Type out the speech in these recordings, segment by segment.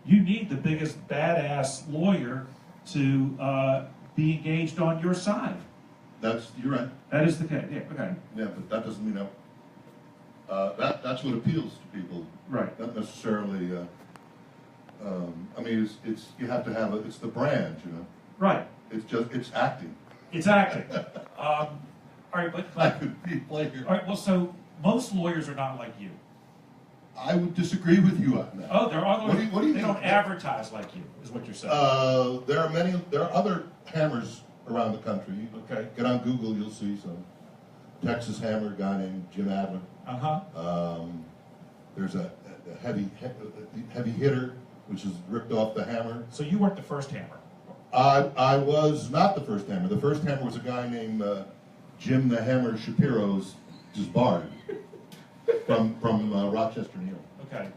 you need the biggest badass lawyer to be engaged on your side. You're right. That is the case. Yeah. Okay. Yeah, but that doesn't mean that's what appeals to people. Right. Not necessarily. I mean, it's you have to have it's the brand, you know. Right. It's acting. It's acting. All right, but I could be a player. all right. Well, so most lawyers are not like you. I would disagree with you on that. Oh, there are lawyers. What do you they think? don't advertise like you, is what you're saying. There are other hammers around the country. Okay. Get on Google, you'll see some. Texas Hammer, a guy named Jim Adler. There's a heavy hitter, which is ripped off the Hammer. So you weren't the first hammer. I was not the first hammer. The first hammer was a guy named Jim the Hammer Shapiro's just bard from Rochester, New York. Okay.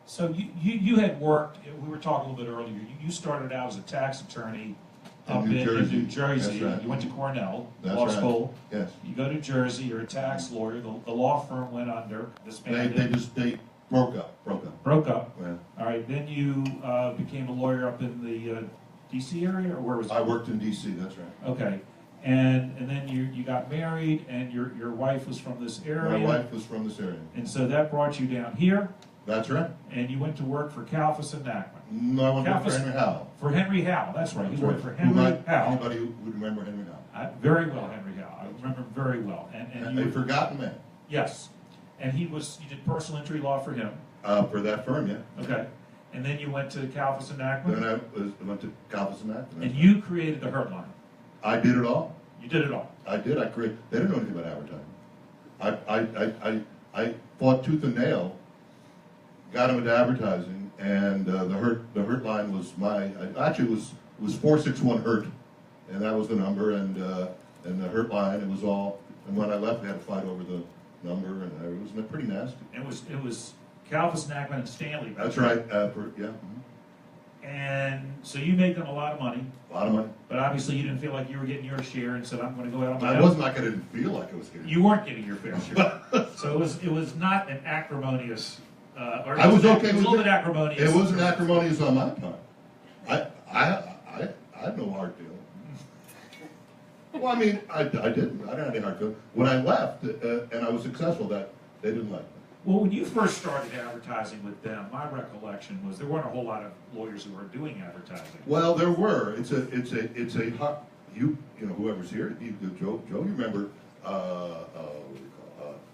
So you had worked. We were talking a little bit earlier. You started out as a tax attorney up in New Jersey. That's right. You went to Cornell That's Law right. School. Yes. You go to Jersey. You're a tax lawyer. The law firm went under. Disbanded. They broke up. Broke up. Yeah. All right. Then you became a lawyer up in the D.C. area, or where was it? I worked in D.C. That's right. Okay. And then you got married, and your wife was from this area. My wife was from this area. And so that brought you down here. That's right. And you went to work for Kalfas and Nachman. No, I went to work for Henry Howell. For Henry Howell, that's right. You worked for Who Henry Howell. Anybody who would remember Henry Howell? Very well, Henry Howell. I remember him very well. And A forgotten man. Yes. And you did personal injury law for him. For that firm, yeah. Okay. And then you went to Kalfas and Nachman. Then I went to Kalfas and Nachman. And you created the Hurt Line. I did it all. You did it all. I did. They didn't know anything about advertising. I fought tooth and nail, got him into advertising, and the Hurt Line was it was 461 Hurt, and that was the number, and the Hurt Line. It was all. And when I left, we had to fight over the number, and it was pretty nasty. It was Kalfas, Nachman, and Stanley. That's right. Yeah. Mm-hmm. And so you made them a lot of money. A lot of money. But obviously you didn't feel like you were getting your share, and said, I'm going to go out on my own. I wasn't like I didn't feel like I was getting. You weren't getting your fair share. So it was not an acrimonious. I was okay. It was a little bit acrimonious. It wasn't acrimonious on my part. I had no hard feeling. Well, I mean, I didn't. I didn't have any hard feeling. When I left and I was successful, that they didn't like me. Well, when you first started advertising with them, my recollection was there weren't a whole lot of lawyers who were doing advertising. Well, there were. It's a hot. You know, whoever's here, Joe, you remember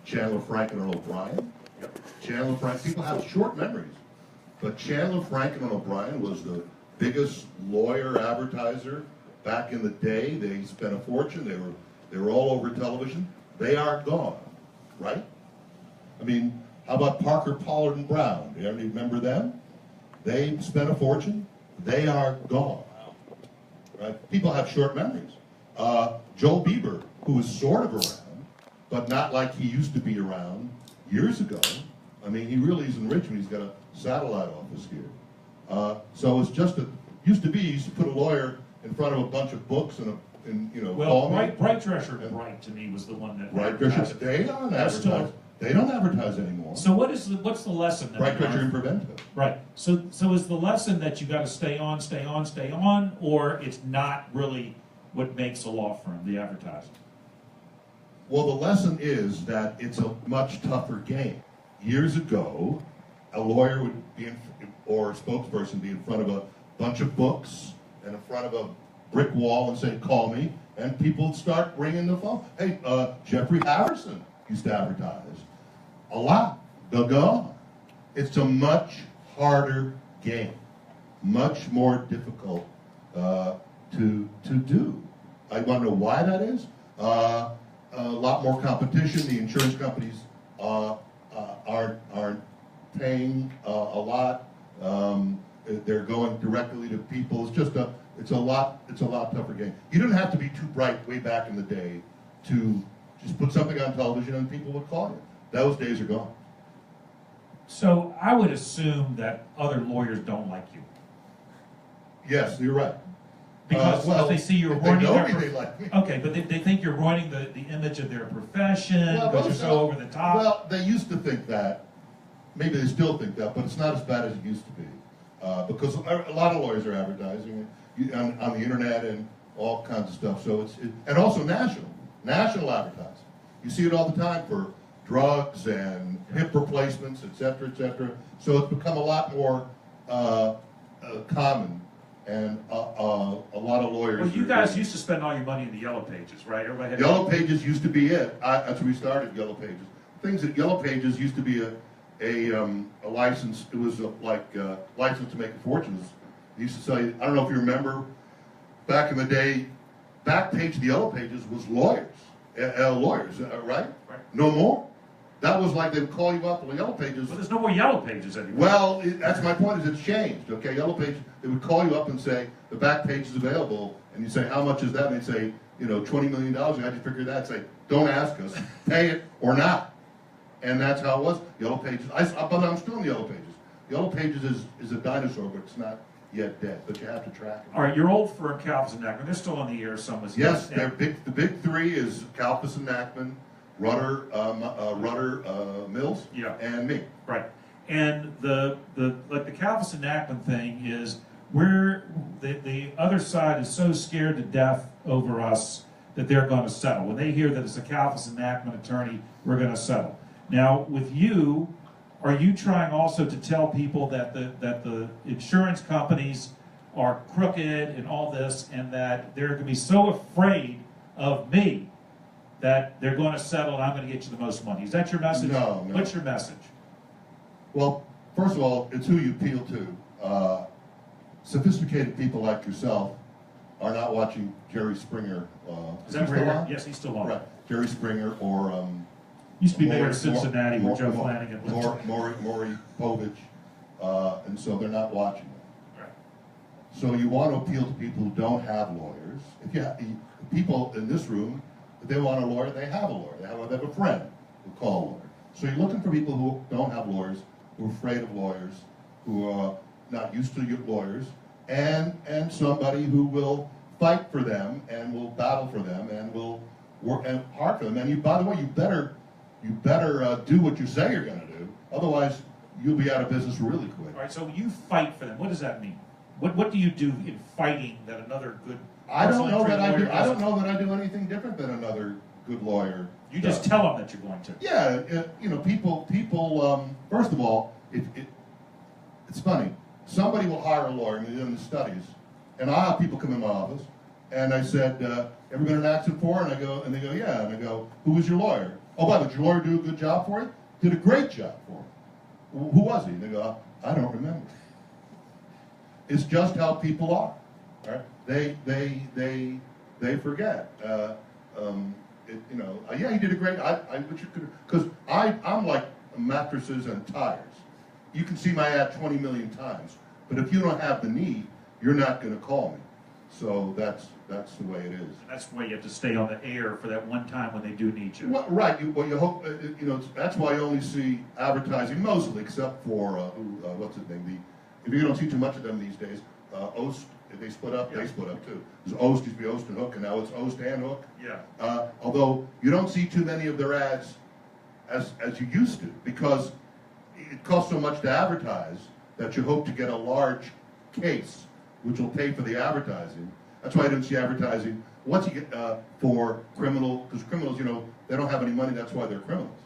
Chandler Franklin and O'Brien? Yep. Chandler Franklin. People have short memories, but Chandler Franklin and O'Brien was the biggest lawyer advertiser back in the day. They spent a fortune. They were all over television. They are gone, right? I mean, how about Parker, Pollard, and Brown? Do you ever remember them? They spent a fortune. They are gone. Right? People have short memories. Joel Bieber, who was sort of around, but not like he used to be around years ago. I mean, he really is in Richmond. He's got a satellite office here. So it's just used to be, you used to put a lawyer in front of a bunch of books and well, Bright Drescher and Bright to me was the one that. Bright Drescher, they don't advertise. They don't advertise anymore. So what's the lesson? Bright Drescher and Prevento. Right. So is the lesson that you got to stay on, or it's not really what makes a law firm, the advertising? Well, the lesson is that it's a much tougher game. Years ago, a lawyer would be or a spokesperson be in front of a bunch of books and in front of a brick wall and say, "Call me," and people would start ringing the phone. Hey, Jeffrey Harrison used to advertise a lot. They'll go on. It's a much harder game, much more difficult to do. I want to know why that is. A lot more competition. The insurance companies aren't paying a lot. They're going directly to people. It's a lot tougher game. You didn't have to be too bright way back in the day to just put something on television and people would call you. Those days are gone. So I would assume that other lawyers don't like you. Yes, you're right. Because they see you're ruining they like me. Okay, but they think you're ruining the image of their profession because you're so over the top. Well, they used to think that, maybe they still think that, but it's not as bad as it used to be. Because a lot of lawyers are advertising on the internet and all kinds of stuff. So and also national advertising. You see it all the time for drugs and hip replacements, et cetera, et cetera. So it's become a lot more common, and a lot of lawyers. Well, you guys used to spend all your money in the Yellow Pages, right? Everybody had Yellow Pages used to be it. That's when we started Yellow Pages. Things at Yellow Pages used to be a license. It was license to make a fortune. They used to say, I don't know if you remember, back in the day, back page of the Yellow Pages was lawyers, right? No more. That was like they would call you up on the Yellow Pages. But there's no more Yellow Pages anymore. Well, that's my point. Is it's changed. Okay, Yellow Pages. They would call you up and say the back page is available, and you say how much is that? And they'd say $20 million. How'd you figure that? Say don't ask us, pay it or not. And that's how it was. Yellow Pages. But I'm still in the Yellow Pages. Yellow Pages is a dinosaur, but it's not yet dead. But you have to track it. All right, your old firm, Kalfas and Nachman, they're still on the air somewhere. Yes, they're big. The big three is Kalfas and Nachman, Rudder Mills, and me. Right. And the Kalfas and Nachman thing is where the other side is so scared to death over us that they're going to settle. When they hear that it's a Kalfas and Nachman attorney, we're going to settle. Now, with you, are you trying also to tell people that the insurance companies are crooked and all this, and that they're going to be so afraid of me that they're going to settle and I'm going to get you the most money? Is that your message? No. What's your message? Well, first of all, it's who you appeal to. Sophisticated people like yourself are not watching Jerry Springer. Is that still on? Yes, he's still on. Right. Jerry Springer or used to be mayor of Cincinnati where Joe Flanagan lived. Maury Povich, and so they're not watching them. Right. So you want to appeal to people who don't have lawyers. If you have people in this room, if they want a lawyer, they have a lawyer. They have a friend who call a lawyer. So you're looking for people who don't have lawyers, who are afraid of lawyers, who are not used to lawyers, and somebody who will fight for them and will battle for them and will work hard for them. And by the way, you better do what you say you're going to do. Otherwise, you'll be out of business really quick. All right. So you fight for them. What does that mean? What do you do in fighting that another good? I don't know that I do anything different than another good lawyer. You just tell them that you're going to. Yeah. People. First of all, it's funny. Somebody will hire a lawyer in the studies, and I have people come in my office, and I said, "Ever been in an accident before?" And they go, "Yeah." And I go, "Who was your lawyer?" "Oh, by the way, did your lawyer do a good job for you?" "Did a great job for him." "Who was he?" And they go, "I don't remember." It's just how people are. Right? They forget. Yeah, he did a great. Because I'm like mattresses and tires. You can see my ad 20 million times, but if you don't have the need, you're not going to call me. So that's the way it is. And that's why you have to stay on the air for that one time when they do need you. Well, right. You hope. That's why you only see advertising mostly, except for what's his name? If you don't see too much of them these days, Oast. They split up. Yeah. They split up too. Oast used to be Oast and Hook, and now it's Oast and Hook. Yeah. Although you don't see too many of their ads as you used to, because it costs so much to advertise that you hope to get a large case, which will pay for the advertising. That's why I didn't see advertising once you get for because criminals, they don't have any money. That's why they're criminals.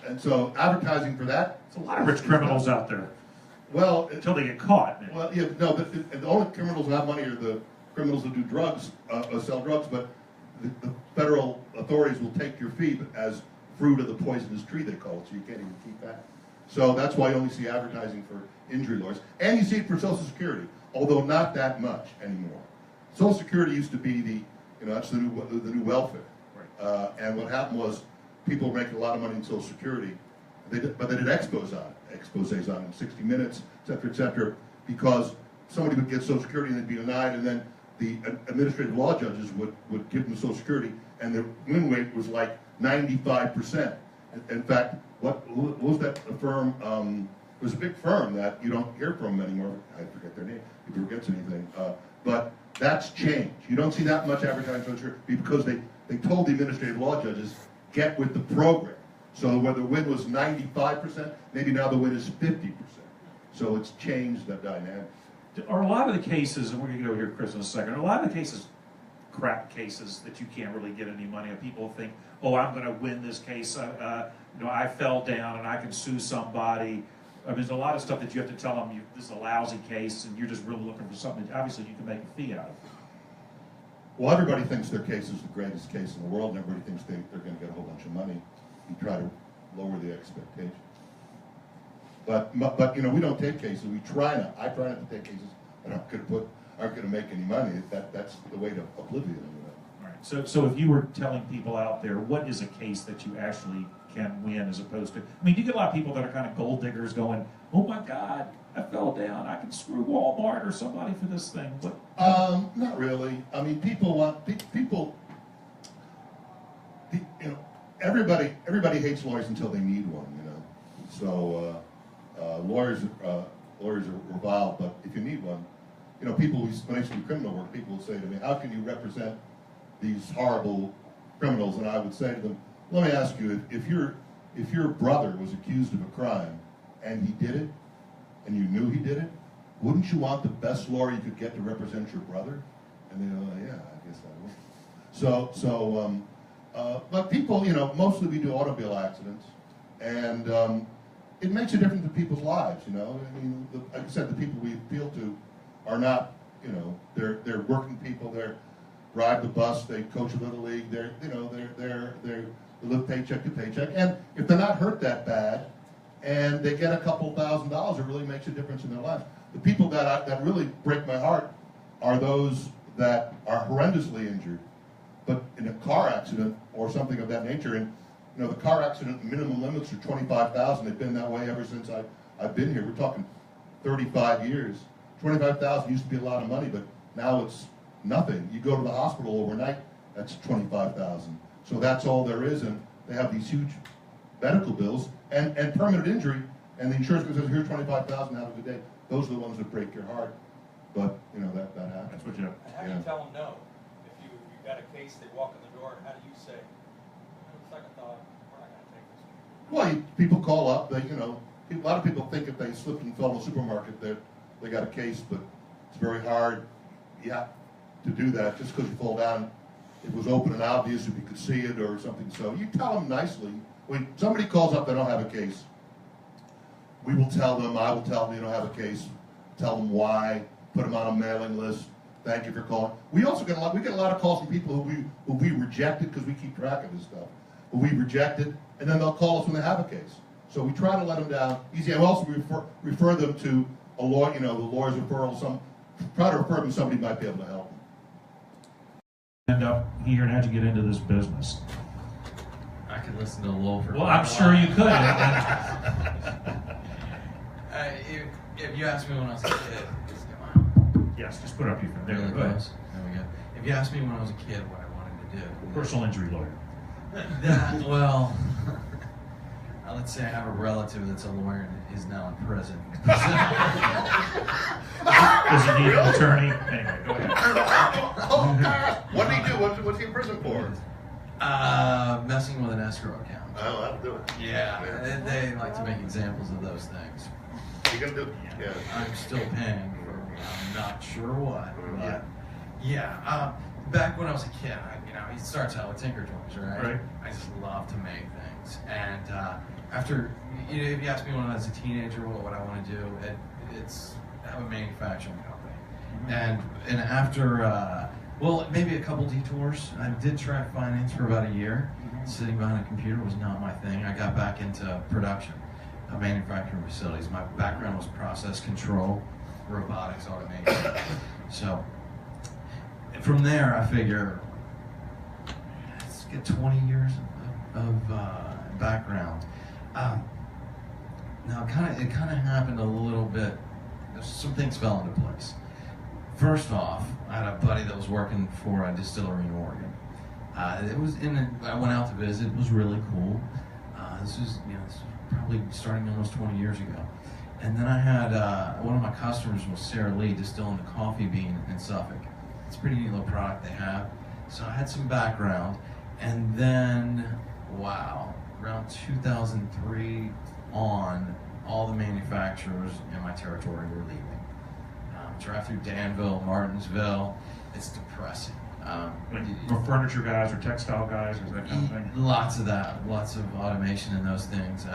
And so advertising for that. There's a lot of rich criminals out there. Well, until they get caught. Well, yeah, no. The only criminals who have money are the criminals who do drugs, sell drugs. But the federal authorities will take your fee as fruit of the poisonous tree, they call it. So you can't even keep that. So that's why you only see advertising for injury lawyers, and you see it for Social Security, although not that much anymore. Social Security used to be that's the new welfare. Right. And what happened was people were making a lot of money in Social Security, but they did exposés on it in 60 Minutes, et cetera, because somebody would get Social Security and they'd be denied, and then the administrative law judges would give them Social Security, and the win rate was like 95%. In fact, what was that firm? It was a big firm that you don't hear from anymore. I forget their name. If it forgets anything, but that's changed. You don't see that much advertising because they told the administrative law judges, get with the program. So where the win was 95%, maybe now the win is 50%. So it's changed the dynamic. Are a lot of the cases, and we're going to get over here, Chris, in a second, are a lot of the cases crap cases that you can't really get any money on? People think, oh, I'm going to win this case. I fell down and I can sue somebody. I mean, there's a lot of stuff that you have to tell them, this is a lousy case, and you're just really looking for something that obviously you can make a fee out of. Well, everybody thinks their case is the greatest case in the world, and everybody thinks they're going to get a whole bunch of money. You try to lower the expectation. But we don't take cases. We try not. I try not to take cases that aren't going to make any money. That's the way to oblivion. All right. So if you were telling people out there, what is a case that you actually can win as opposed to? I mean, you get a lot of people that are kind of gold diggers going, "Oh my God, I fell down. I can screw Walmart or somebody for this thing." What? Not really. I mean, people. Everybody hates lawyers until they need one. So lawyers are vile, but if you need one, people, when I used to do criminal work, people would say to me, how can you represent these horrible criminals? And I would say to them, let me ask you, if your brother was accused of a crime and he did it, and you knew he did it, wouldn't you want the best lawyer you could get to represent your brother? And they go, yeah, I guess I would. But people, mostly we do automobile accidents, and it makes a difference to people's lives, I mean, like I said, the people we appeal to are not, they're working people. They ride the bus. They coach a little league. They live paycheck to paycheck. And if they're not hurt that bad, and they get a couple $1,000s, it really makes a difference in their lives. The people that really break my heart are those that are horrendously injured, but in a car accident or something of that nature. And the car accident minimum limits are $25,000. They've been that way ever since I've been here. We're talking 35 years. $25,000 used to be a lot of money, but now it's nothing. You go to the hospital overnight, that's $25,000. So that's all there is, and they have these huge medical bills and permanent injury, and the insurance company says, here's $25,000, have a good day. Those are the ones that break your heart. But that happens. That's what you have. How do you tell them no? If you've got a case, they walk in the door, how do you say, second thought, we're not going to take this? Well, people call up. A lot of people think if they slipped and fell in the supermarket that they got a case, but it's very hard, to do that just because you fall down. It was open and obvious if you could see it or something. So you tell them nicely. When somebody calls up, they don't have a case. We will tell them. I will tell them you don't have a case. Tell them why. Put them on a mailing list. Thank you for calling. We also get a lot of calls from people who we rejected because we keep track of this stuff. Who we rejected, and then they'll call us when they have a case. So we try to let them down easy. And also we refer them to a lawyer. The lawyer's referral. Try to refer them to somebody who might be able to help them. End up here, and how'd you get into this business? I could listen to Lowell for Well, I'm sure you could. If you asked me when I was a kid, Yes, just put it up here. There really we go. close. There we go. If you asked me when I was a kid what I wanted to do, Personal injury lawyer. well, let's say I have a relative that's a lawyer and is now in prison. Does he need an attorney? Anyway, go ahead. What did he do? What's he in prison for? Messing with an escrow account. Oh, that'll do it. Yeah, they like to make examples of those things. You gonna do? Yeah. I'm still paying for I'm not sure what. Yeah. Back when I was a kid, it starts out with Tinker Toys, right? I just love to make things. And after, if you ask me when I was a teenager what I want to do, it's have a manufacturing company. And after, maybe a couple detours. I did track finance for about a year. Sitting behind a computer was not my thing. I got back into production of manufacturing facilities. My background was process control, robotics, automation. So from there, I figure, let's get 20 years of background. Now, it kind of happened a little bit. Some things fell into place. First off, I had a buddy that was working for a distillery in Oregon. I went out to visit. It was really cool. This was probably starting almost 20 years ago. And then I had one of my customers was Sarah Lee distilling the coffee bean in Suffolk. It's a pretty neat little product they have. So I had some background, and then wow, around 2003 on, all the manufacturers in my territory were leaving. Drive through Danville, Martinsville, it's depressing. For furniture guys or textile guys or that kind of thing? Lots of that, lots of automation in those things.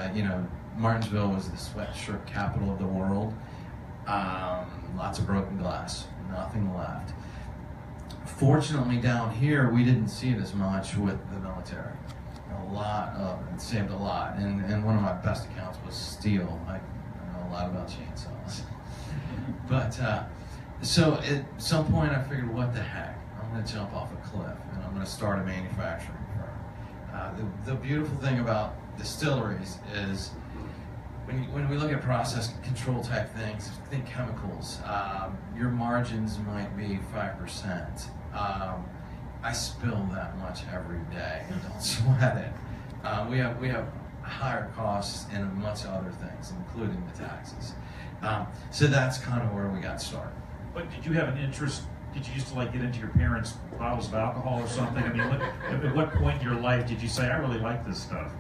Martinsville was the sweatshirt capital of the world. Lots of broken glass, nothing left. Fortunately, down here, we didn't see it as much with the military. A lot of it saved a lot. And one of my best accounts was steel. I know a lot about chainsaws. But so at some point, I figured, what the heck? I'm going to jump off a cliff and I'm going to start a manufacturing firm. The beautiful thing about distilleries is when we look at process control type things, think chemicals, your margins might be 5%. I spill that much every day and don't sweat it. We have higher costs in much other things, including the taxes. So that's kind of where we got started. But did you have an interest? Did you used to get into your parents' bottles of alcohol or something? I mean, at what point in your life did you say, I really like this stuff?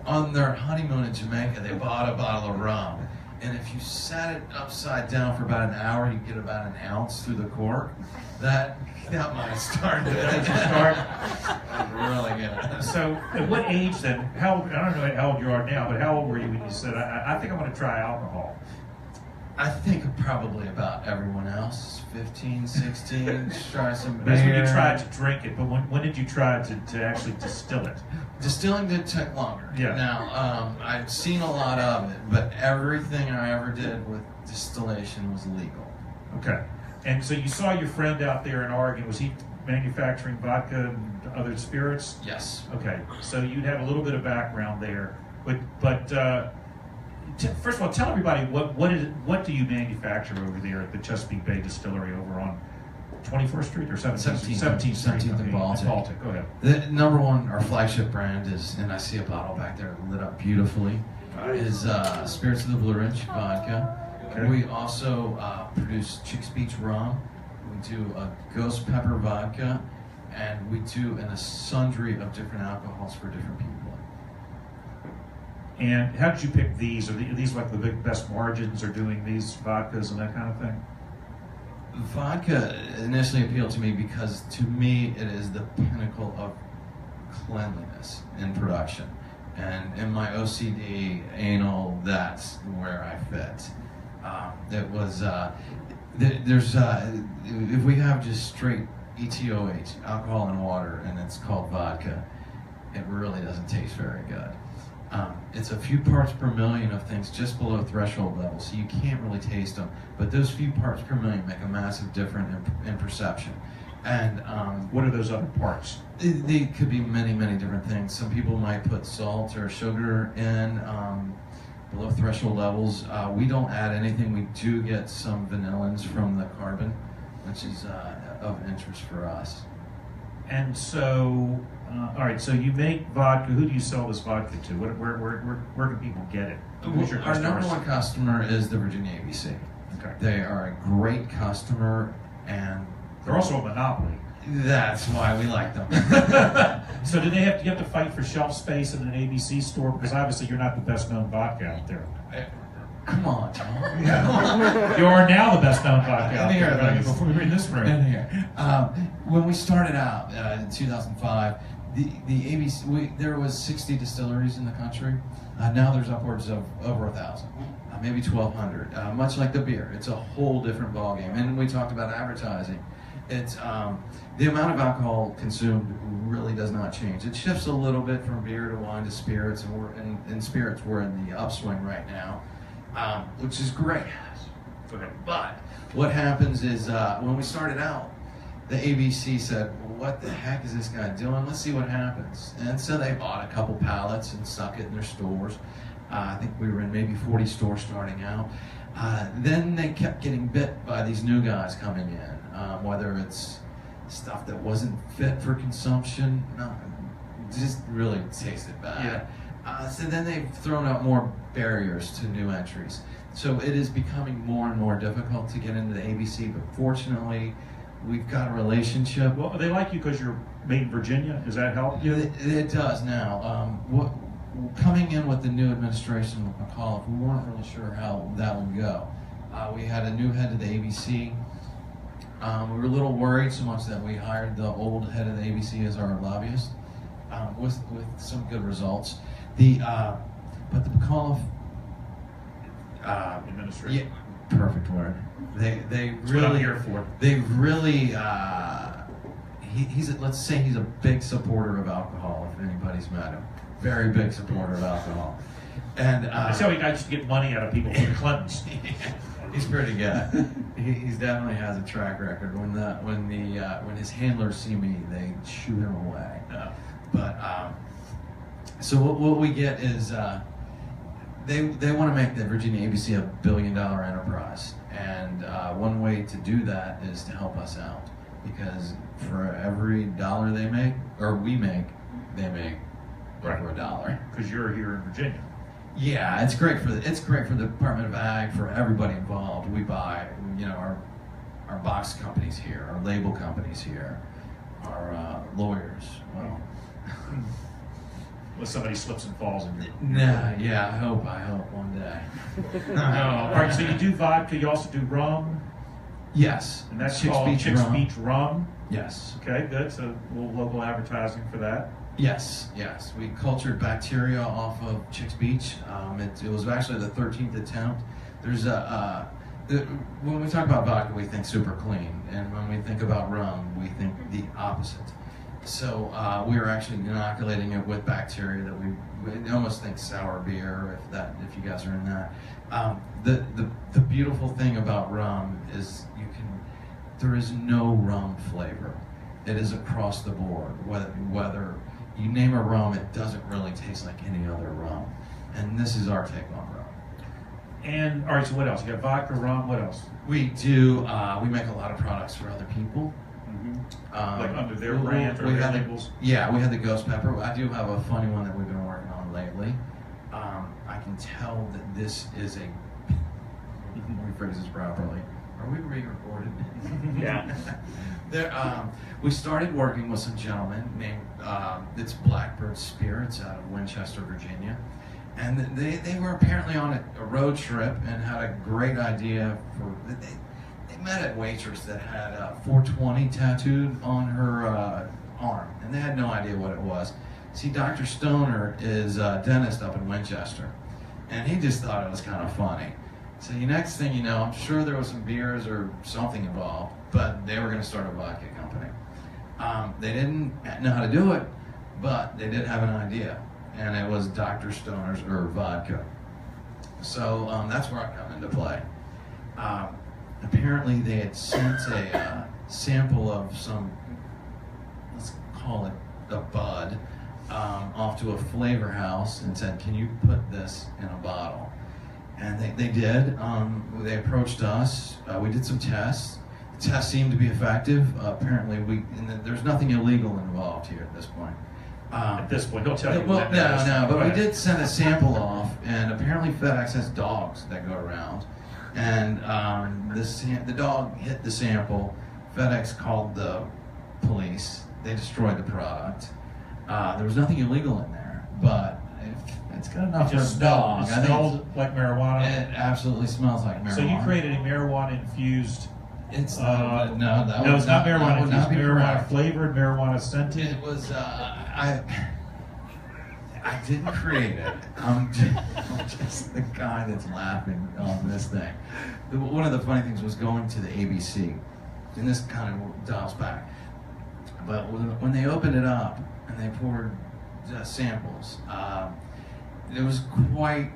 On their honeymoon in Jamaica, they bought a bottle of rum. And if you sat it upside down for about an hour, you get about an ounce through the cork. That might have started it. Really good. So at what age then, I don't know how old you are now, but how old were you when you said, I think I want to try alcohol? I think probably about everyone else, 15, 16, try some beer. That's when you tried to drink it, but when did you try to actually distill it? Distilling did take longer. Yeah. Now, I've seen a lot of it, but everything I ever did with distillation was legal. Okay. And so you saw your friend out there in Oregon. Was he manufacturing vodka and other spirits? Yes. Okay. So you'd have a little bit of background there. But first of all, tell everybody what do you manufacture over there at the Chesapeake Bay Distillery over on 21st Street or 17th Street? 17th and Baltic. Go ahead. The number one, our flagship brand is, and I see a bottle back there lit up beautifully, is Spirits of the Blue Ridge vodka. Okay. We also produce Chicks Beach rum. We do a ghost pepper vodka, and we do a sundry of different alcohols for different people. And how did you pick these? Are these like the best margins, or doing these vodkas and that kind of thing? Vodka initially appealed to me because, to me, it is the pinnacle of cleanliness in production. And in my OCD anal, that's where I fit. It was, if we have just straight ETOH, alcohol and water, and it's called vodka, it really doesn't taste very good. It's a few parts per million of things just below threshold level, so you can't really taste them. But those few parts per million make a massive difference in perception. And what are those other parts? They could be many, many different things. Some people might put salt or sugar in below threshold levels. We don't add anything. We do get some vanillins from the carbon, which is of interest for us. And so, all right, so you make vodka. Who do you sell this vodka to? Where can people get it? Who's your Our customers? number one customer is the Virginia ABC. Okay. They are a great customer, and They're also a monopoly. that's why we like them. So do you have to fight for shelf space in an ABC store? Because obviously you're not the best known vodka out there. Come on, Tom. You are now the best known vodka out In here, there, thanks. before we were in this room. In here. When we started out in 2005, the ABC, there was 60 distilleries in the country. Now there's upwards of over 1,000, maybe 1,200. Much like the beer, it's a whole different ballgame. And we talked about advertising. It's the amount of alcohol consumed really does not change. It shifts a little bit from beer to wine to spirits, and we're in spirits. We're in the upswing right now, which is great. But what happens is when we started out, the ABC said, what the heck is this guy doing? Let's see what happens. And so they bought a couple pallets and stuck it in their stores. I think we were in maybe 40 stores starting out. Then they kept getting bit by these new guys coming in, whether it's stuff that wasn't fit for consumption, just really tasted bad. Yeah. So then they've thrown out more barriers to new entries. So it is becoming more and more difficult to get into the ABC, but fortunately, we've got a relationship. Well, they like you because you're made in Virginia. Does that help you? It does now. coming in with the new administration with McAuliffe, we weren't really sure how that would go. We had a new head of the ABC. We were a little worried so much that we hired the old head of the ABC as our lobbyist, with some good results. But the McAuliffe administration. Yeah, perfect word. They That's really what I'm here for. They really. Let's say he's a big supporter of alcohol. If anybody's met him, very big supporter of alcohol. And That's how he got to get money out of people from the Clintons. he's pretty good. He's definitely has a track record. When his handlers see me, they shoo him away. But so what we get is they want to make the Virginia ABC a $1 billion enterprise, and one way to do that is to help us out, because for every dollar they make or we make, they make over $1. Because you're here in Virginia. Yeah, it's great for the Department of Ag, for everybody involved. We buy, our box companies here, our label companies here, our lawyers. Well, Unless somebody slips and falls in your. nah, yeah, I hope one day. All right, so you do vodka. You also do rum, Yes, and that's Chicks called Beach Chicks Rum. Beach Rum. Yes. Okay, good. So a little local advertising for that. Yes. We cultured bacteria off of Chicks Beach. It was actually the 13th attempt. There's when we talk about vodka, we think super clean, and when we think about rum, we think the opposite. So we were actually inoculating it with bacteria that we almost think sour beer, if you guys are in that. The beautiful thing about rum is there is no rum flavor. It is across the board. Whether you name a rum, it doesn't really taste like any other rum. And this is our take on rum. And all right, so what else? You got vodka, rum. What else? We do. We make a lot of products for other people. Like under their brand or their labels? Yeah, we had the ghost pepper. I do have a funny one that we've been working on lately. I can tell that this is a. Let me phrase this properly. Are we re-recorded? Yeah. We started working with some gentlemen named, it's Blackbird Spirits out of Winchester, Virginia. And they were apparently on a road trip and had a great idea they met a waitress that had 420 tattooed on her arm, and they had no idea what it was. See, Dr. Stoner is a dentist up in Winchester, and he just thought it was kind of funny. So the next thing you know, I'm sure there was some beers or something involved, but they were going to start a vodka company. They didn't know how to do it, but they did have an idea, and it was Dr. Stoner's vodka. So that's where I come into play. Apparently they had sent a sample of some, let's call it a bud, off to a flavor house and said, can you put this in a bottle? And they did. They approached us. We did some tests. The tests seemed to be effective. Apparently, there's nothing illegal involved here at this point. At this point, he'll tell you. Well, no, but we did send a sample off, and apparently FedEx has dogs that go around. And the dog hit the sample. FedEx called the police. They destroyed the product. There was nothing illegal in there, but it's good enough for a dog. It smelled like marijuana. It absolutely smells like marijuana. So you created a marijuana infused. It's it's not marijuana infused. Marijuana flavored, marijuana scented. It was. I didn't create it. I'm just the guy that's laughing on this thing. One of the funny things was going to the ABC, and this kind of dials back. But when they opened it up and they poured samples, it was quite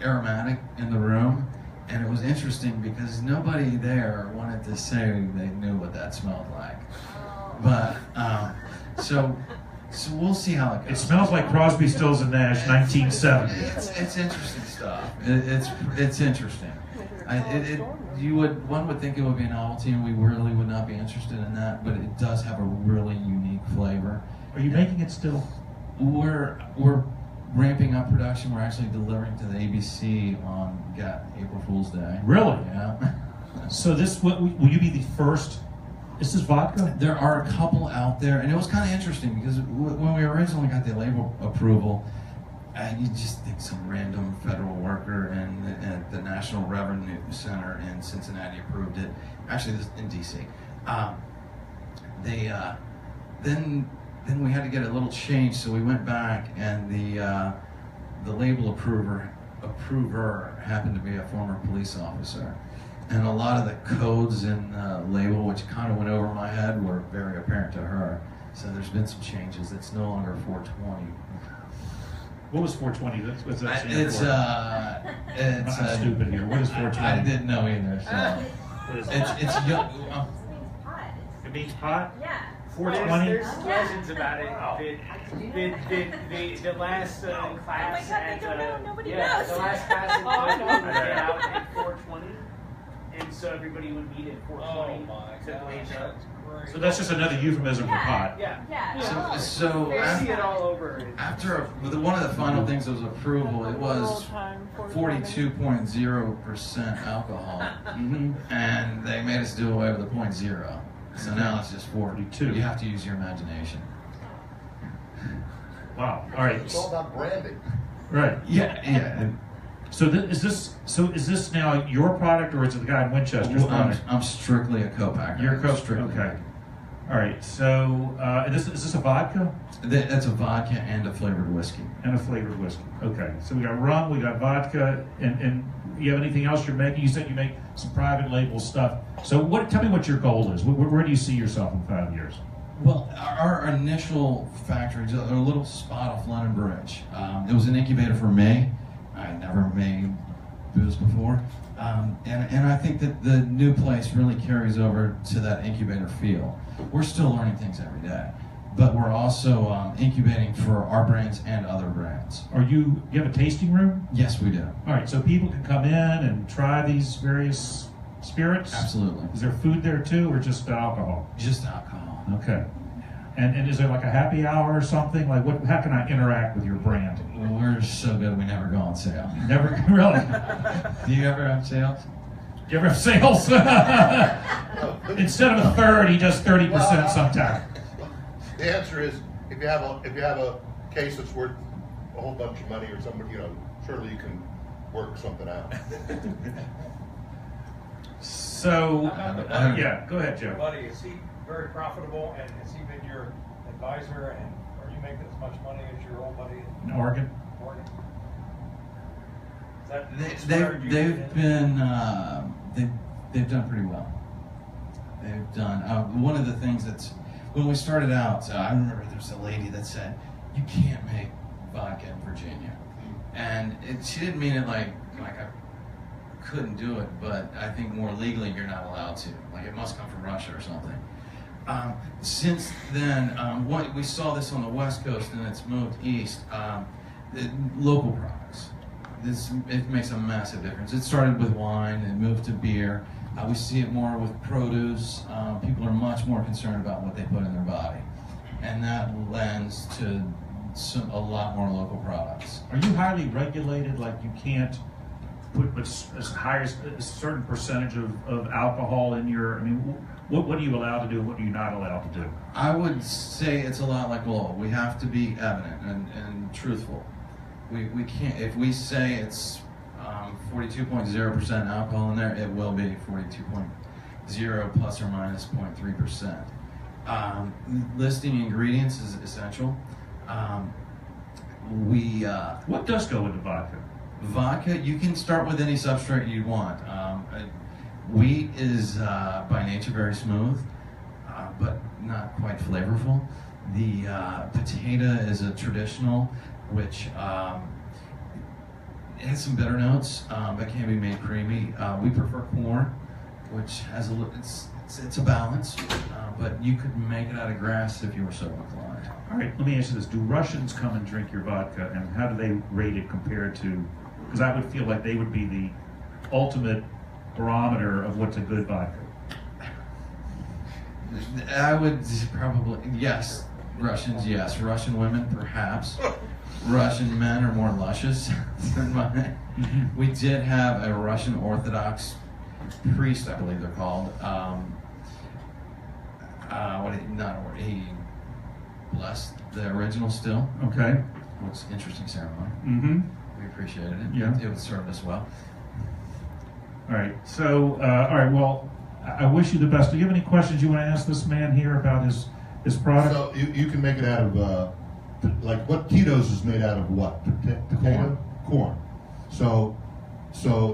aromatic in the room, and it was interesting because nobody there wanted to say they knew what that smelled like. But so we'll see how it goes. It smells like Crosby, Stills and Nash, 1970. It's interesting stuff. It's interesting. One would think it would be a novelty, and we really would not be interested in that. But it does have a really unique flavor. Are you making it still? We're ramping up production. We're actually delivering to the ABC on April Fool's Day. Really? Yeah. So will you be the first? Is this vodka? There are a couple out there, and it was kind of interesting because when we originally got the label approval, And you just think some random federal worker at the National Revenue Center in Cincinnati approved it. Actually, this in D.C. Then we had to get a little change, so we went back, and the label approver happened to be a former police officer, and a lot of the codes in the label, which kind of went over my head, were very apparent to her. So there's been some changes. It's no longer 420. What was 420? What's that? It's I'm stupid here. What is 420? I didn't know either. So it's young. It means pot. Yeah. 420. There's legends about it. The last class Oh my God, they don't know. Nobody the knows. last class in Oh, I Cleveland know. would get out at 420, and so everybody would meet at 420 to blaze up. So that's just another euphemism for pot. Yeah. Yeah. So They see it all over. after one of the final things that was approval, it was 42.0% alcohol, and they made us do away with the 0.0. So now it's just 42. You have to use your imagination. Wow. All right. It's all about branding. Right. Yeah. So is this now your product, or is it the guy in Winchester's product? I'm strictly a co-packer. You're strictly. Okay. All right. So is this a vodka? That's a vodka and a flavored whiskey. And a flavored whiskey. Okay. So we got rum, we got vodka, and you have anything else you're making? You said you make some private label stuff. So tell me what your goal is. Where do you see yourself in 5 years? Well, our initial factory is a little spot off London Bridge. It was an incubator for me. I never made booze before. And I think that the new place really carries over to that incubator feel. We're still learning things every day, but we're also incubating for our brands and other brands. You have a tasting room? Yes, we do. All right, so people can come in and try these various spirits? Absolutely. Is there food there too, or just alcohol? Just alcohol. Okay. And is there like a happy hour or something? Like how can I interact with your brand? Well, we're so good we never go on sale. Never, really? Do you ever have sales? Do you ever have sales? Instead of a third, he does 30% sometimes. The answer is, if you have a case that's worth a whole bunch of money or something, surely you can work something out. So, yeah, go ahead, Joe. Buddy, is he very profitable, and has he been your advisor, and are you making as much money as your old buddy In Oregon? Morgan? Is that They've done pretty well. They've done one of the things that's when we started out. I remember there was a lady that said, "You can't make vodka in Virginia," and she didn't mean it like I couldn't do it, but I think more legally you're not allowed to. Like it must come from Russia or something. Since then, we saw this on the West Coast, and it's moved east. Local products. It makes a massive difference. It started with wine, it moved to beer. We see it more with produce. People are much more concerned about what they put in their body, and that lends to a lot more local products. Are you highly regulated? Like you can't put as high as a certain percentage of alcohol in your? I mean, what are you allowed to do? What are you not allowed to do? I would say it's a lot like Lowell. We have to be evident and truthful. We can't, if we say it's 42.0% alcohol in there, it will be 42.0 plus or minus 0.3%. Listing ingredients is essential. What does go into vodka? Vodka, you can start with any substrate you want. Wheat is by nature very smooth, but not quite flavorful. The potato is a traditional, which it has some bitter notes, but can be made creamy. We prefer corn, which has it's a balance, but you could make it out of grass if you were so inclined. All right, let me ask you this: do Russians come and drink your vodka, and how do they rate it compared to? Because I would feel like they would be the ultimate barometer of what's a good vodka. I would probably yes. Russians, yes. Russian women, perhaps. Russian men are more luscious than mine. Mm-hmm. We did have a Russian Orthodox priest, I believe they're called. He blessed the original still. Okay. what's interesting ceremony. Mm-hmm. We appreciated it. Yeah. It served us well. All right. So, all right. Well, I wish you the best. Do you have any questions you want to ask this man here about his product? So you can make it out of, like what Tito's is made out of what? Potato? Corn. So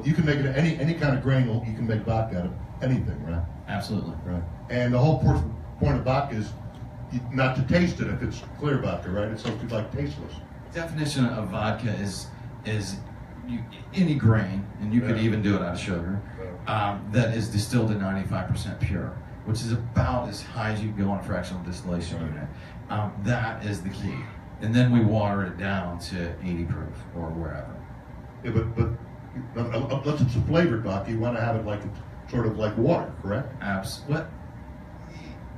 you can make it any kind of grain, you can make vodka out of anything, right? Absolutely. Right. And the whole point of vodka is not to taste it if it's clear vodka, right? It's supposed to be like tasteless. Definition of vodka is any grain, and you could Yeah. even do it out of sugar, that is distilled to 95% pure, which is about as high as you can go on a fractional distillation unit. That is the key. And then we water it down to 80 proof or wherever. Yeah, but unless it's a flavored vodka, you want to have it like sort of like water, correct? What?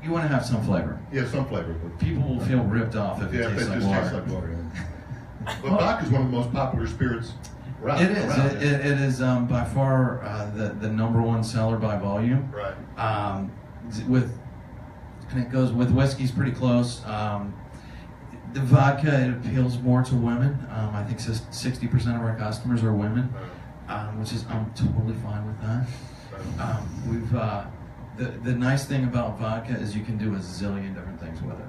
You want to have some flavor. Yeah, some flavor. But People will feel ripped off if it yeah, tastes it like just water. tastes like water. Yeah. But vodka is one of the most popular spirits around. It is. It is by far the number one seller by volume. Right. And it goes with whiskey's pretty close. The vodka, it appeals more to women. I think 60% of our customers are women, which is I'm totally fine with that. The nice thing about vodka is you can do a zillion different things with it.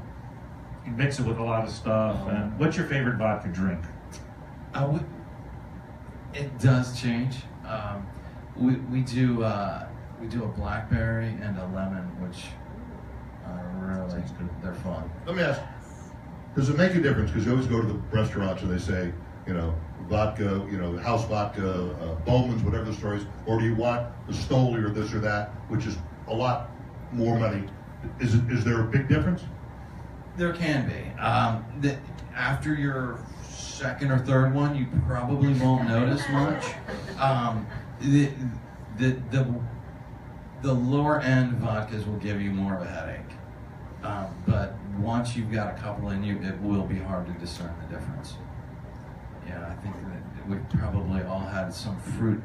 You mix it with a lot of stuff. And what's your favorite vodka drink? It does change. We do a blackberry and a lemon, which are really they're fun. Let me ask, does it make a difference? Because you always go to the restaurants and they say, vodka, house vodka, Bowman's, whatever the story is, or do you want the Stoli or this or that, which is a lot more money? Is there a big difference? There can be. After your second or third one, you probably won't notice much. The lower end vodkas will give you more of a headache. But once you've got a couple in you, it will be hard to discern the difference. Yeah, I think that we've probably all had some fruit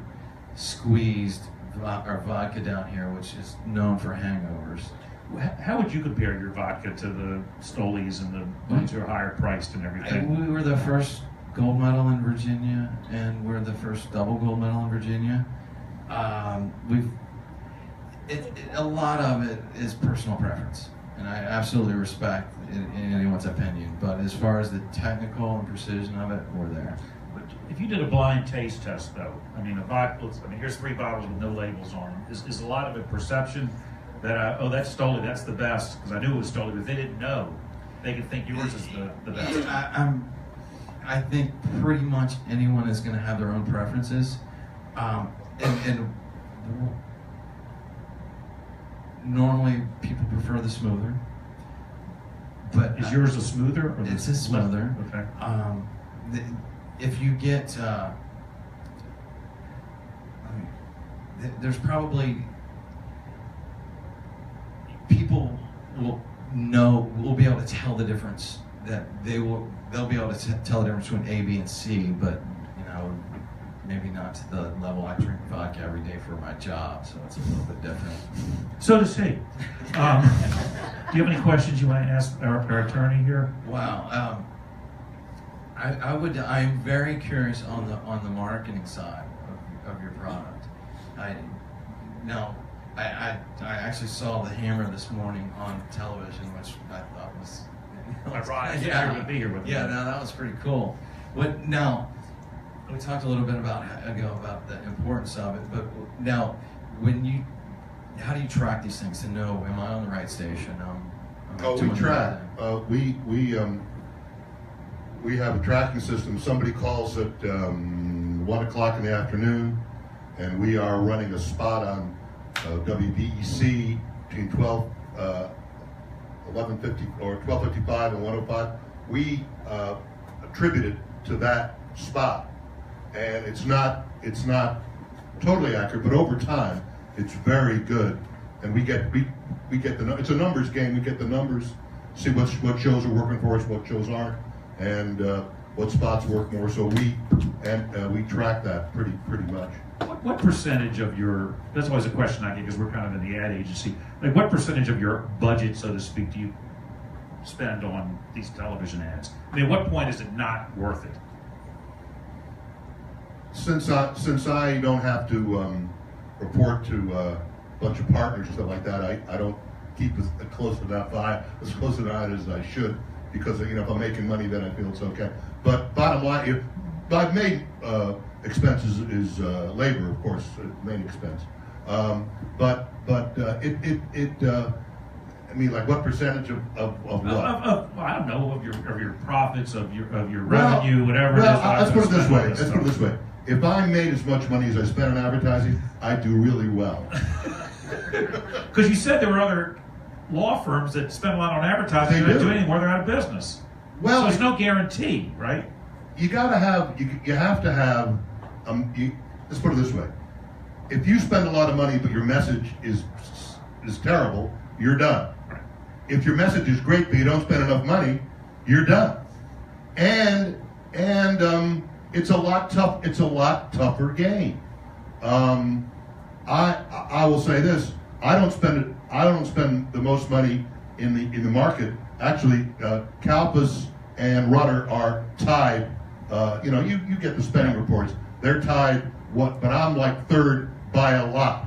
squeezed or vodka down here, which is known for hangovers. How would you compare your vodka to the Stolis and the ones who are higher priced and everything? We were the first gold medal in Virginia, and we're the first double gold medal in Virginia. A lot of it is personal preference, and I absolutely respect anyone's opinion. But as far as the technical and precision of it, we're there. If you did a blind taste test, though, a vodka. Here's 3 bottles with no labels on them. Is a lot of it perception that that's Stoli, that's the best? Because I knew it was Stoli, but if they didn't know, they could think yours is the best. I think pretty much anyone is going to have their own preferences, and normally people prefer the smoother. But is yours a smoother? Or it's a smoother. Okay. If you get, there's probably people will be able to tell the difference. That they'll be able to tell the difference between A, B, and C, but maybe not to the level I drink vodka every day for my job, so it's a little bit different. So to say, do you have any questions you want to ask our attorney here? Wow, I'm very curious on the marketing side of your product. I actually saw the hammer this morning on television, which I thought was ironic. Yeah, to be here with yeah, no, that was pretty cool. Now, we talked a little bit about the importance of it, but now, how do you track these things to know, am I on the right station? We track. We have a tracking system. Somebody calls at 1 o'clock in the afternoon, and we are running a spot on WBEC between 12:55 and 1:05. We attribute it to that spot, and it's not totally accurate, but over time it's very good. And we get it's a numbers game. We get the numbers, see what shows are working for us, what shows aren't, and what spots work more. So we track that pretty much. What percentage of your, that's always a question I get because we're kind of in the ad agency, like what percentage of your budget, so to speak, do you spend on these television ads? I mean, at what point is it not worth it? Since I don't have to report to a bunch of partners and stuff like that, I don't keep as close to that eye as I should, because if I'm making money, then I feel it's okay. But bottom line, if I've made expenses is labor, of course, main expense. But I mean, like what percentage of what? I don't know, of your profits, of your revenue, whatever. Well, it is. let's put it this way. Let's put it this way. If I made as much money as I spent on advertising, I'd do really well. Because you said there were other law firms that spend a lot on advertising. They don't do anything more, they're out of business. Well, so there's no guarantee, right? You gotta have. You have to have. Let's put it this way. If you spend a lot of money but your message is terrible, you're done. If your message is great but you don't spend enough money, you're done. And it's a lot tougher game. I will say this: I don't spend the most money in the market. Actually, Kalpas and Rudder are tied. You get the spending reports. They're tied. But I'm like third by a lot.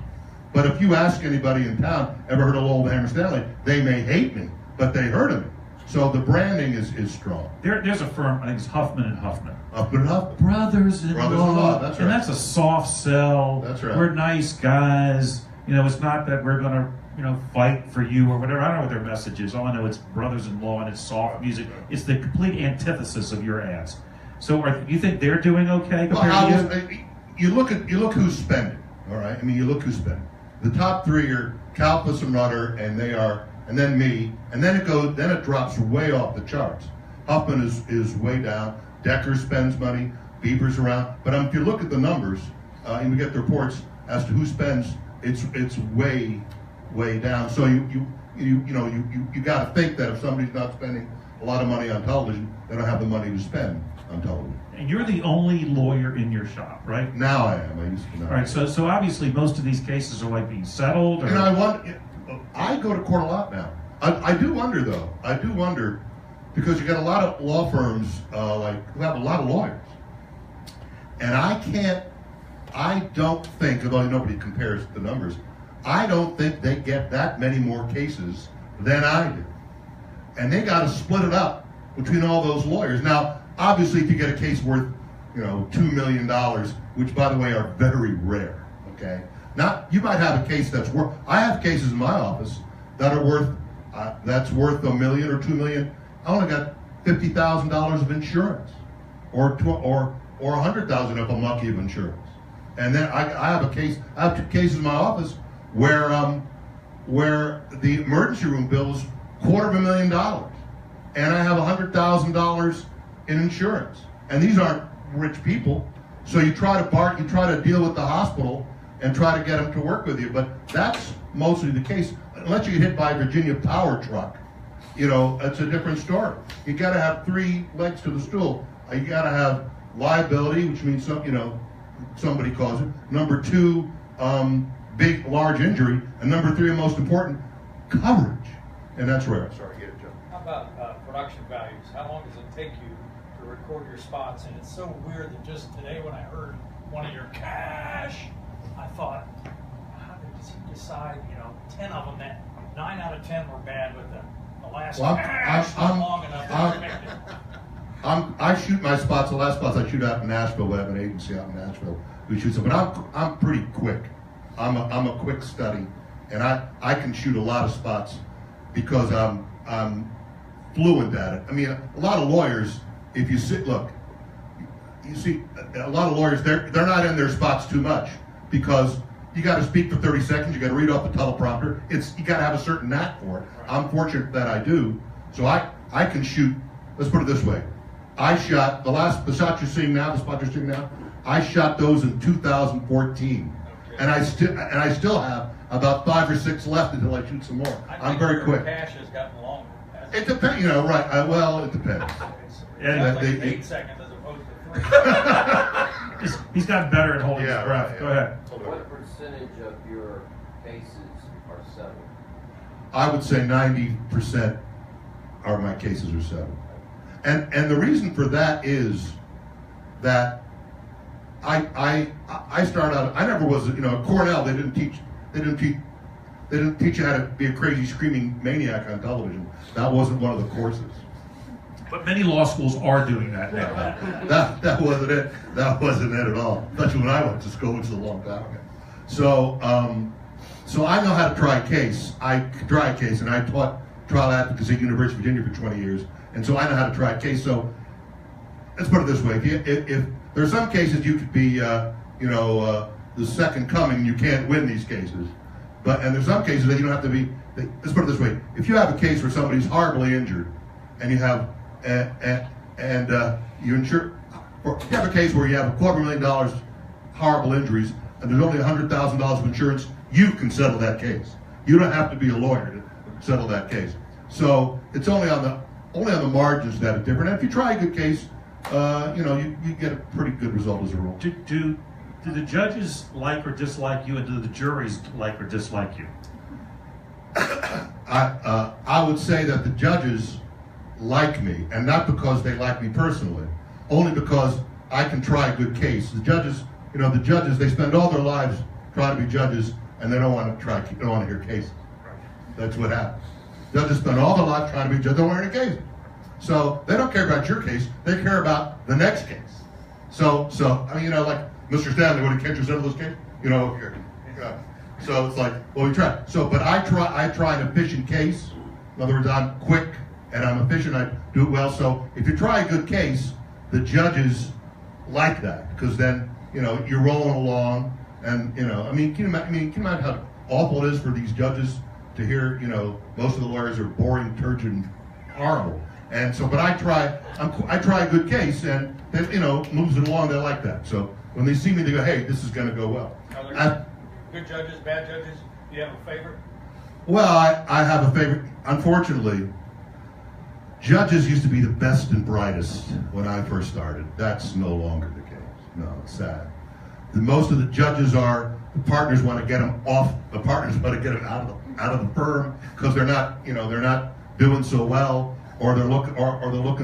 But if you ask anybody in town, ever heard of Lowell Hammer Stanley, they may hate me, but they heard of me. So the branding is strong. There's a firm, I think it's Huffman and Huffman. Huffman and Huffman. Brothers-in-law. That's right. And that's a soft sell. That's right. We're nice guys. It's not that we're going to, fight for you or whatever. I don't know what their message is. All I know it's brothers-in-law and it's soft music. It's the complete antithesis of your ads. So you think they're doing okay compared to you? You look who's spending. All right. I mean, you look who's spending. The top three are Kalpas and Rudder, and then me, and then it drops way off the charts. Huffman is way down. Decker spends money. Bieber's around. But if you look at the numbers, and we get the reports as to who spends, it's way down. So you got to think that if somebody's not spending a lot of money on television, they don't have the money to spend on television. And you're the only lawyer in your shop, right? Now I am. I used to not. All right. So obviously most of these cases are like being settled. Or... And I go to court a lot now. I do wonder though. I do wonder because you got a lot of law firms who have a lot of lawyers, and I don't think, although nobody compares the numbers, I don't think they get that many more cases than I do, and they got to split it up between all those lawyers. Now, obviously, if you get a case worth, $2 million, which by the way are very rare, okay? You might have a case that's worth. I have cases in my office that are worth $1 million or $2 million. I only got $50,000 of insurance, or $100,000 if I'm lucky of insurance. And then I have a case. I have two cases in my office where the emergency room bill is $250,000, and I have $100,000 in insurance. And these aren't rich people, so you try to deal with the hospital and try to get them to work with you. But that's mostly the case. Unless you get hit by a Virginia power truck, it's a different story. You got to have three legs to the stool. You got to have liability, which means somebody caused it. Number two, big, large injury, and number three, and most important, coverage. And that's rare. Sorry, get it, Joe. How about production values? How long does it take you to record your spots? And it's so weird that just today when I heard one of your cash, I thought, how does he decide, 10 of them, that 9 out of 10 were bad, but the last cash not long enough to expect it. I shoot my spots. The last spots I shoot out in Nashville. We have an agency out in Nashville who shoots them. But I'm pretty quick. I'm a quick study, and I can shoot a lot of spots because I'm fluent at it. I mean, a lot of lawyers, if you see a lot of lawyers, they're not in their spots too much because you got to speak for 30 seconds. You got to read off the teleprompter. You got to have a certain knack for it. I'm fortunate that I do, so I can shoot. Let's put it this way. I shot the shot you're seeing now, the spot you're seeing now. I shot those in 2014, and I still have about 5 or 6 left until I shoot some more. I'm very quick. Cash has gotten longer. It depends, right? Well, it depends. Yeah, like 8 seconds as opposed to 3. He's gotten better at holding his breath. Go ahead. What percentage of your cases are settled? I would say 90%. my cases are settled. And the reason for that is that I started out. I never was, at Cornell. They didn't teach you how to be a crazy screaming maniac on television. That wasn't one of the courses. But many law schools are doing that now. That wasn't it. That wasn't it at all. Especially when I went to school, which is a long time ago. So I know how to try a case. I could try a case, and I taught trial advocacy at University of Virginia for 20 years, and so I know how to try a case. So let's put it this way: if there are some cases you could be, the second coming, you can't win these cases. And there's some cases that you don't have to be. Let's put it this way: if you have a case where somebody's horribly injured, and you have you insure, or you have a case where you have $250,000 horrible injuries, and there's only $100,000 of insurance, you can settle that case. You don't have to be a lawyer to settle that case. So it's only on the margins that are different. And if you try a good case, you get a pretty good result as a rule. Do the judges like or dislike you, and do the juries like or dislike you? I would say that the judges like me, and not because they like me personally, only because I can try a good case. The judges, they spend all their lives trying to be judges, and they don't want to hear cases. That's what happens. Judges spend all their lives trying to be judges, they don't want to hear cases. So they don't care about your case, they care about the next case. So like Mr. Stanley, can't you settle this case? So it's like, well, we try. But I try an efficient case. In other words, I'm quick and I'm efficient. I do it well. So if you try a good case, the judges like that, because then you're rolling along, and can you imagine how awful it is for these judges to hear most of the lawyers are boring, turgid, horrible. And so, but I try a good case, and then moves it along. They like that. So when they see me, they go, "Hey, this is going to go well." Are there good judges, bad judges? Do you have a favorite? Well, I have a favorite. Unfortunately, judges used to be the best and brightest when I first started. That's no longer the case. No, it's sad. Most of the judges the partners want to get them off. The partners want to get them out of the firm because they're not doing so well, or they're looking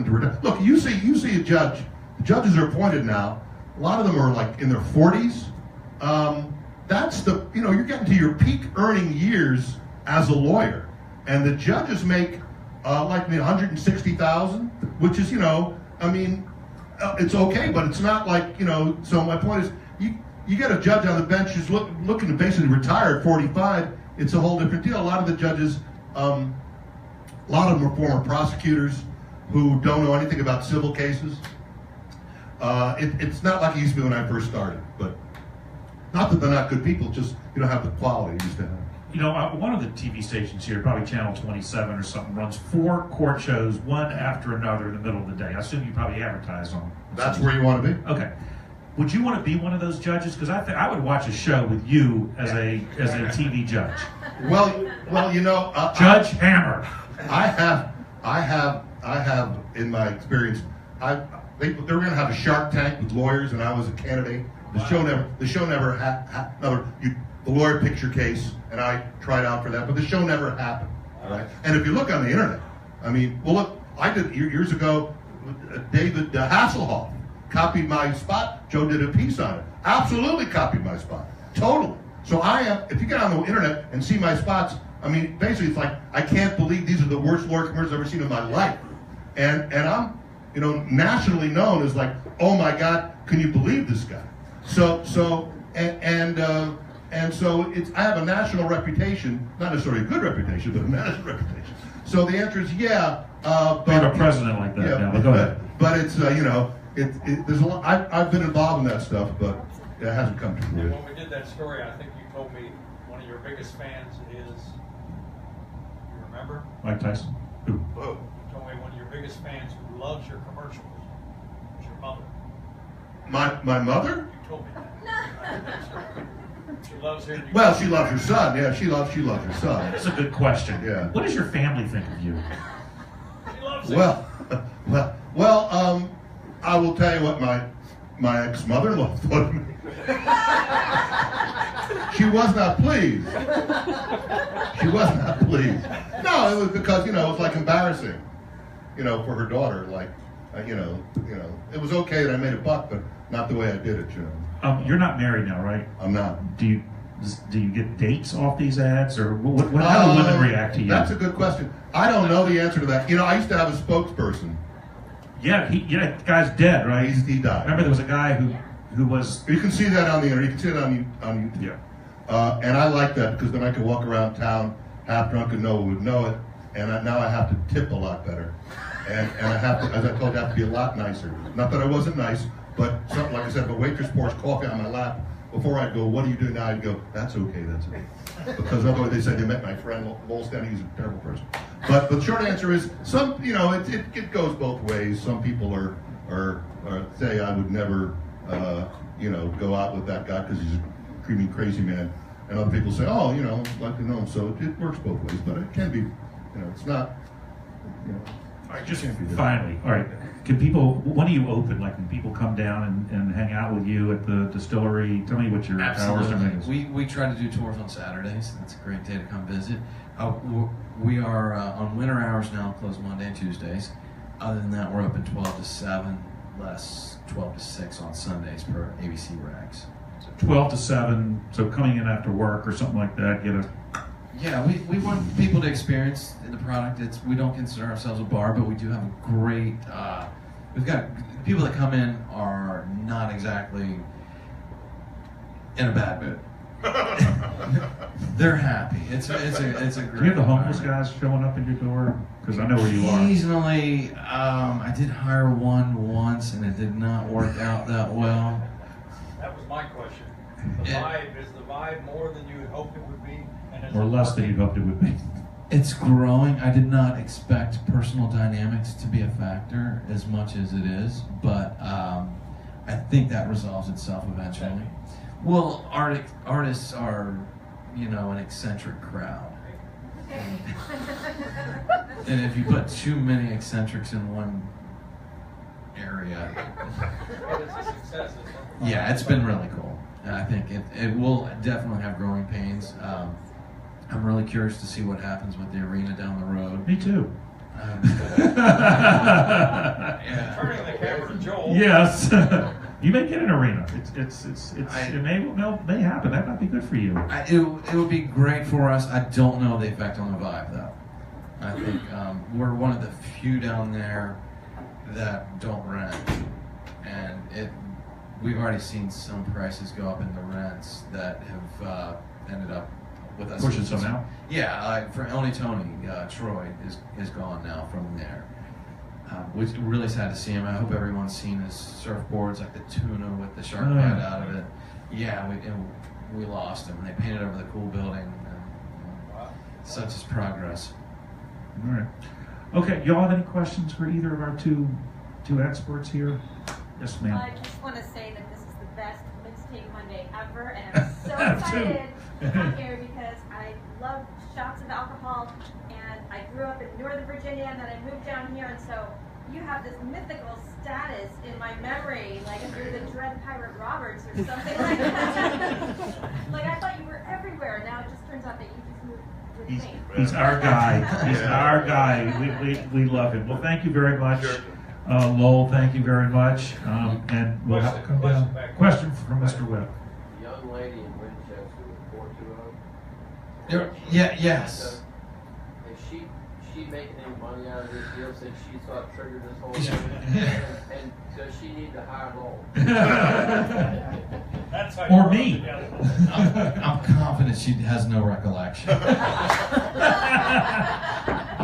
to retire. Look, you see a judge. The judges are appointed now. A lot of them are like in their 40s. That's you're getting to your peak earning years as a lawyer, and the judges make like $160,000, which is it's okay, but it's not like So my point is, you get a judge on the bench who's looking to basically retire at 45. It's a whole different deal. A lot of the judges, a lot of them are former prosecutors who don't know anything about civil cases. It's not like it used to be when I first started, but not that they're not good people, just you don't have the quality you used to have. One of the TV stations here, probably Channel 27 or something, runs 4 court shows, one after another in the middle of the day. I assume you probably advertise on them. That's where you want to be. Okay. Would you want to be one of those judges? Because I would watch a show with you as a TV judge. Well, Judge Hammer. I have in my experience, they were going to have a Shark Tank with lawyers, and I was a candidate. The show never the lawyer picks your case, and I tried out for that, but the show never happened. All right. And if you look on the internet, I did years ago. David Hasselhoff copied my spot. Joe did a piece on it. Absolutely copied my spot. Totally. So if you get on the internet and see my spots, basically it's like, I can't believe these are the worst lawyer commercials I've ever seen in my life. And I'm, nationally known as like, oh my God, can you believe this guy? So I have a national reputation, not necessarily a good reputation, but a national reputation. So the answer is yeah. We have a president like that now, but go ahead. But it's, there's a lot, I've been involved in that stuff, but it hasn't come to fruition. When we did that story, I think you told me one of your biggest fans is, you remember? Mike Tyson. Who? You told me one of your biggest fans who loves your commercials is your mother. My mother? You told me that. She loves hearing you. Well, she loves her son. Yeah, she loves her son. That's a good question. Yeah. What does your family think of you? She loves it. Well, I will tell you what my ex-mother-in-law thought of me. She was not pleased. She was not pleased. No, it was because, it was like embarrassing. for her daughter. Like, it was okay that I made a buck, but not the way I did it. You're not married now, right? I'm not. Do you get dates off these ads, or how do women react to you? That's a good question. I don't know the answer to that. I used to have a spokesperson. Yeah, the guy's dead, right? He died. Remember, there was a guy who was. You can see that on the internet. You can see it on YouTube. Yeah. And I like that because then I could walk around town half drunk and no one would know it. And now I have to tip a lot better. And I have to, as I told you, I have to be a lot nicer. Not that I wasn't nice, but something like I said, if a waitress pours coffee on my lap, before I'd go, what do you do now? I'd go, that's okay. Because otherwise they said they met my friend Lowell, Stanley, he's a terrible person. But the short answer is, it goes both ways. Some people are say I would never, go out with that guy because he's a creamy, crazy man. And other people say, oh, I'd like to know him. So it works both ways, but it can be, it's not, All right, just finally, all right. When do you open? Like, when people come down and hang out with you at the distillery? Tell me what your hours are. We try to do tours on Saturdays. That's a great day to come visit. We are on winter hours now, closed Monday and Tuesdays. Other than that, we're open 12 to 7, less 12 to 6 on Sundays per ABC regs. 12 to 7, so coming in after work or something like that, Yeah, we want people to experience the product. We don't consider ourselves a bar, but we do have a great, we've got people that come in are not exactly in a bad mood. They're happy. It's a great. Do you have the homeless guys showing up at your door? Because I know where you are. Occasionally, I did hire one once, and it did not work out that well. That was my question. Is the vibe more than you had hoped it would be? Or less than you hoped it would be? It's growing. I did not expect personal dynamics to be a factor as much as it is, but I think that resolves itself eventually. Well, artists are, an eccentric crowd. And if you put too many eccentrics in one area, It's a success. yeah, it's been really cool. I think it will definitely have growing pains. I'm really curious to see what happens with the arena down the road. Me too. Turning the camera to Joel. Yes. You may get an arena. It may happen. That might be good for you. It would be great for us. I don't know the effect on the vibe, though. I think we're one of the few down there that don't rent, and we've already seen some prices go up in the rents that have ended up with us pushing some out. Yeah, for only Tony Troy is gone now from there. Which really sad to see him. I hope everyone's seen his surfboards, like the tuna with the shark head out of it. Yeah, we lost him. They painted over the cool building. And, such is progress. All right. Okay, y'all have any questions for either of our two experts here? Yes, ma'am. I just want to say that this is the best Mixtape Monday ever, and I'm so excited to come here because I love shots of alcohol, and I grew up in Northern Virginia, and then I moved down here, and so you have this mythical status in my memory, like if you're the Dread Pirate Roberts or something like that. Like I thought you were everywhere, now it just turns out that you just moved with me. He's our guy. He's our guy. We love him. Well, thank you very much. Lowell, thank you very much. And we'll have to come down. Question from Mr. Webb. The young lady in Winchester with 420. Yes. Is she making any money out of this deal since she thought triggered this whole thing? And does she need to hire Lowell? That's how Or you me. I'm confident she has no recollection. All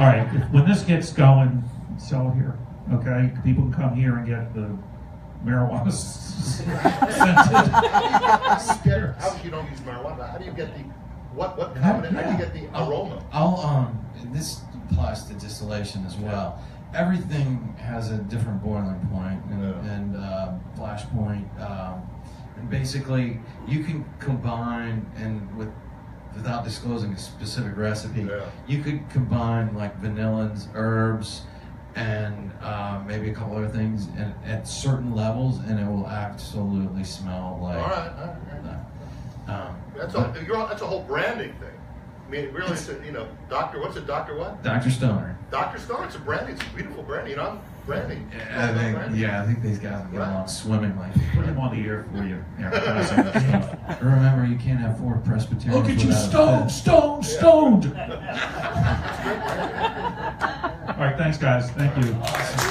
right. When this gets going, sell here. Okay, people can come here and get the marijuana scented. How you don't use marijuana? How do you get the what combination? How do you get the aroma? This applies to distillation as well. Everything has a different boiling point and flash point, and basically you can combine without disclosing a specific recipe. Yeah. You could combine like vanillins, herbs, and maybe a couple other things at certain levels, and it will absolutely smell like. All right. That's a whole branding thing. mean, really, it's a, Doctor, what's it, Doctor what? Dr. Stoner. Dr. Stone, it's a brandy. It's a beautiful brandy. I'm brandy. I think these guys will get along swimmingly. Put him on the air for you. Yeah, Remember, you can't have 4 Presbyterians. look at you, without a stoned. All right, thanks, guys. Thank you. Awesome.